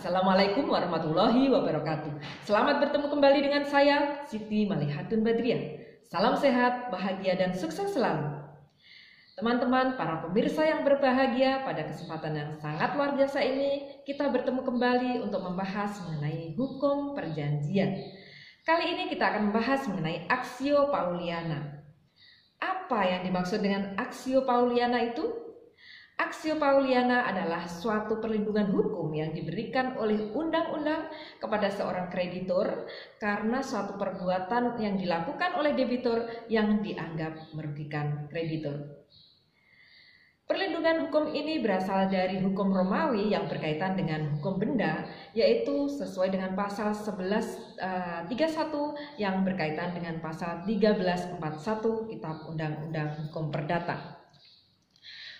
Assalamualaikum warahmatullahi wabarakatuh. Selamat bertemu kembali dengan saya, Siti Malihatun Badriah. Salam sehat, bahagia, dan sukses selalu. Teman-teman, para pemirsa yang berbahagia, pada kesempatan yang sangat luar biasa ini, kita bertemu kembali untuk membahas mengenai hukum perjanjian. Kali ini kita akan membahas mengenai Actio Pauliana. Apa yang dimaksud dengan Actio Pauliana itu? Actio Pauliana adalah suatu perlindungan hukum yang diberikan oleh undang-undang kepada seorang kreditor karena suatu perbuatan yang dilakukan oleh debitur yang dianggap merugikan kreditor. Perlindungan hukum ini berasal dari hukum Romawi yang berkaitan dengan hukum benda, yaitu sesuai dengan pasal 1131 yang berkaitan dengan pasal 1341 Kitab Undang-Undang Hukum Perdata.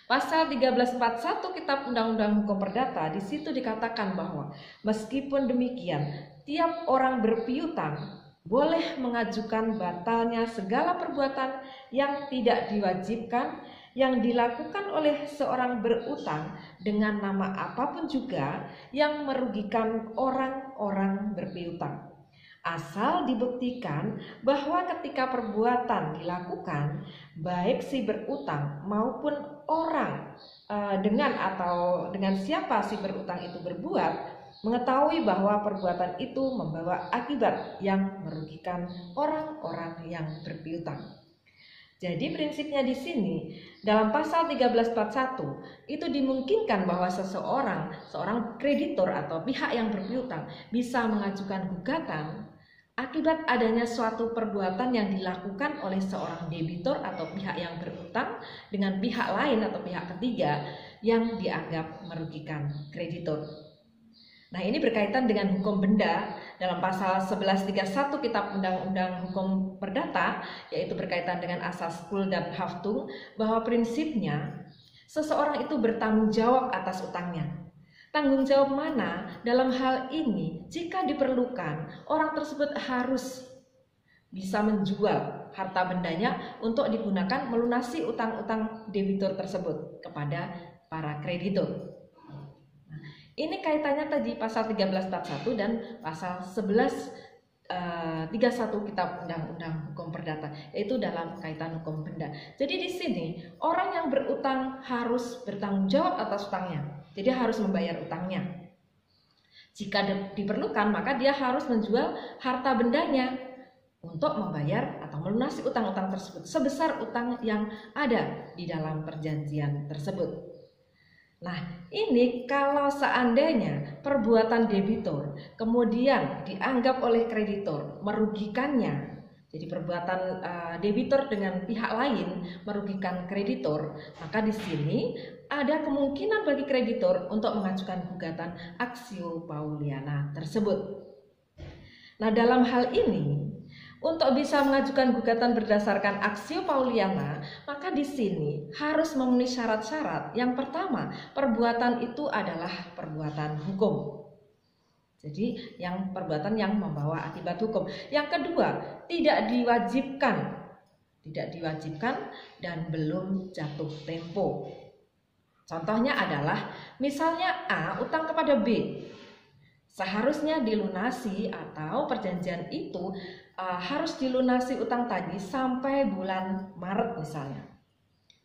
Pasal 1341 Kitab Undang-Undang Hukum Perdata, di situ dikatakan bahwa meskipun demikian, tiap orang berpiutang boleh mengajukan batalnya segala perbuatan yang tidak diwajibkan yang dilakukan oleh seorang berutang dengan nama apapun juga yang merugikan orang-orang berpiutang. Asal dibuktikan bahwa ketika perbuatan dilakukan, baik si berutang maupun orang dengan siapa si berutang itu berbuat, mengetahui bahwa perbuatan itu membawa akibat yang merugikan orang-orang yang berpiutang. Jadi prinsipnya di sini dalam pasal 1341 itu dimungkinkan bahwa seorang kreditor atau pihak yang berpiutang bisa mengajukan gugatan akibat adanya suatu perbuatan yang dilakukan oleh seorang debitur atau pihak yang berutang dengan pihak lain atau pihak ketiga yang dianggap merugikan kreditor. Nah, ini berkaitan dengan hukum benda dalam pasal 1131 Kitab Undang-Undang Hukum Perdata, yaitu berkaitan dengan asas Schuld und Haftung, bahwa prinsipnya seseorang itu bertanggung jawab atas utangnya. Tanggung jawab mana dalam hal ini? Jika diperlukan, orang tersebut harus bisa menjual harta bendanya untuk digunakan melunasi utang-utang debitur tersebut kepada para kreditor. Nah, ini kaitannya tadi pasal 1341 dan pasal 1131 Kitab Undang-Undang Hukum Perdata, yaitu dalam kaitan hukum benda. Jadi di sini orang yang berutang harus bertanggung jawab atas utangnya. Jadi harus membayar utangnya. Jika diperlukan, maka dia harus menjual harta bendanya untuk membayar atau melunasi utang-utang tersebut sebesar utang yang ada di dalam perjanjian tersebut. Nah, ini kalau seandainya perbuatan debitur kemudian dianggap oleh kreditor merugikannya. Jadi perbuatan debitur dengan pihak lain merugikan kreditor, maka di sini ada kemungkinan bagi kreditor untuk mengajukan gugatan Actio Pauliana tersebut. Nah, dalam hal ini untuk bisa mengajukan gugatan berdasarkan Actio Pauliana, maka di sini harus memenuhi syarat-syarat. Yang pertama, perbuatan itu adalah perbuatan hukum. Jadi yang perbuatan yang membawa akibat hukum. Yang kedua, tidak diwajibkan dan belum jatuh tempo. Contohnya adalah misalnya A utang kepada B, seharusnya dilunasi atau perjanjian itu harus dilunasi utang tadi sampai bulan Maret misalnya.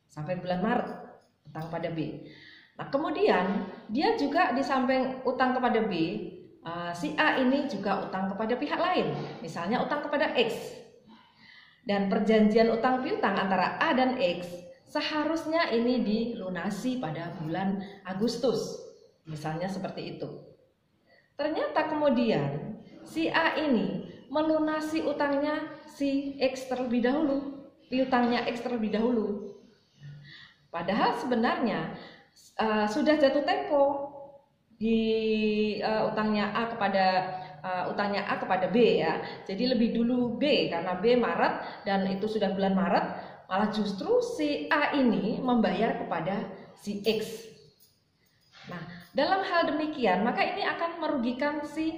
Sampai bulan Maret utang pada B. Nah, kemudian dia juga di samping utang kepada B, si A ini juga utang kepada pihak lain, misalnya utang kepada X. Dan perjanjian utang piutang antara A dan X seharusnya ini dilunasi pada bulan Agustus, misalnya seperti itu. Ternyata kemudian si A ini melunasi utangnya si X terlebih dahulu, piutangnya X terlebih dahulu. Padahal sebenarnya sudah jatuh tempo di utangnya A kepada B ya. Jadi lebih dulu B karena B Maret dan itu sudah bulan Maret, malah justru si A ini membayar kepada si X. Nah, dalam hal demikian maka ini akan merugikan si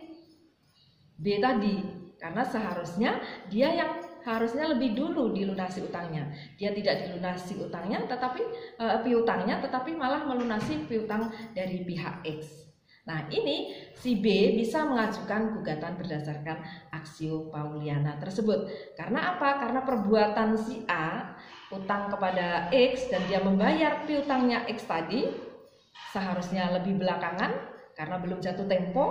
B tadi karena seharusnya dia yang harusnya lebih dulu dilunasi utangnya. Dia tidak dilunasi utangnya tetapi piutangnya, tetapi malah melunasi piutang dari pihak X. Nah, ini si B bisa mengajukan gugatan berdasarkan aksio Pauliana tersebut. Karena apa? Karena perbuatan si A utang kepada X dan dia membayar piutangnya X tadi seharusnya lebih belakangan karena belum jatuh tempo,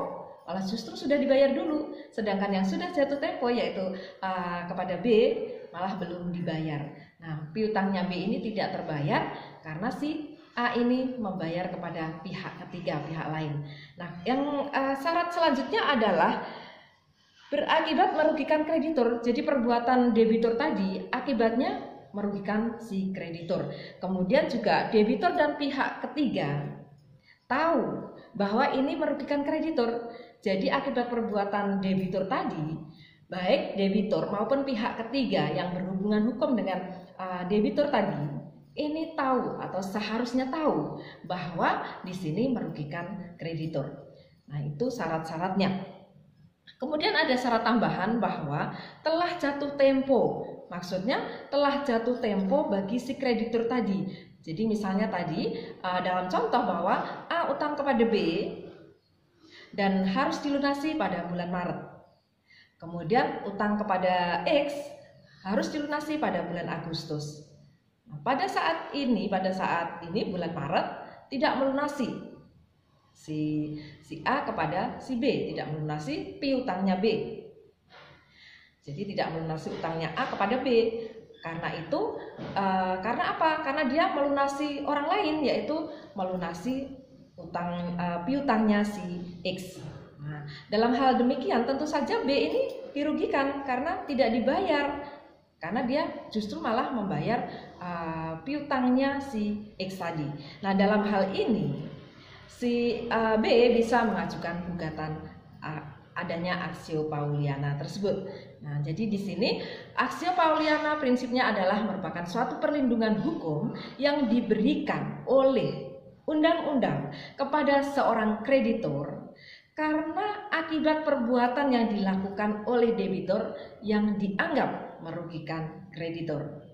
malah justru sudah dibayar dulu. Sedangkan yang sudah jatuh tempo yaitu kepada B malah belum dibayar. Nah, piutangnya B ini tidak terbayar karena si A ini membayar kepada pihak ketiga, pihak lain. Nah, yang syarat selanjutnya adalah berakibat merugikan kreditur. Jadi perbuatan debitur tadi akibatnya merugikan si kreditur. Kemudian juga debitur dan pihak ketiga tahu bahwa ini merugikan kreditur. Jadi akibat perbuatan debitur tadi, baik debitur maupun pihak ketiga yang berhubungan hukum dengan debitur tadi, ini tahu atau seharusnya tahu bahwa di sini merugikan kreditur. Nah, itu syarat-syaratnya. Kemudian ada syarat tambahan bahwa telah jatuh tempo. Maksudnya telah jatuh tempo bagi si kreditur tadi. Jadi misalnya tadi dalam contoh bahwa A utang kepada B dan harus dilunasi pada bulan Maret. Kemudian utang kepada X harus dilunasi pada bulan Agustus. Nah, pada saat ini bulan Maret tidak melunasi si A kepada si B, tidak melunasi piutangnya B. Jadi tidak melunasi utangnya A kepada B. Karena itu karena apa? Karena dia melunasi orang lain, yaitu melunasi piutangnya si X. Nah, dalam hal demikian tentu saja B ini dirugikan karena tidak dibayar. Karena dia justru malah membayar piutangnya si X tadi. Nah, dalam hal ini si B bisa mengajukan gugatan adanya aksio Pauliana tersebut. Nah, jadi di sini aksio Pauliana prinsipnya adalah merupakan suatu perlindungan hukum yang diberikan oleh undang-undang kepada seorang kreditor karena akibat perbuatan yang dilakukan oleh debitur yang dianggap merugikan kreditor.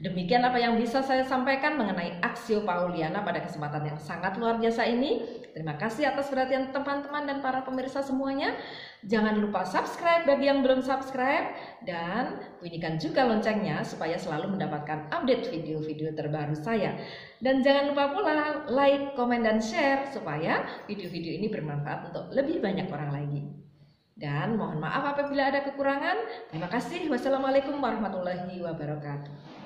Demikian apa yang bisa saya sampaikan mengenai aksio Pauliana pada kesempatan yang sangat luar biasa ini. Terima kasih atas perhatian teman-teman dan para pemirsa semuanya. Jangan lupa subscribe bagi yang belum subscribe dan bunyikan juga loncengnya supaya selalu mendapatkan update video-video terbaru saya. Dan jangan lupa pula like, komen, dan share supaya video-video ini bermanfaat untuk lebih banyak orang lagi. Dan mohon maaf apabila ada kekurangan. Terima kasih. Wassalamualaikum warahmatullahi wabarakatuh.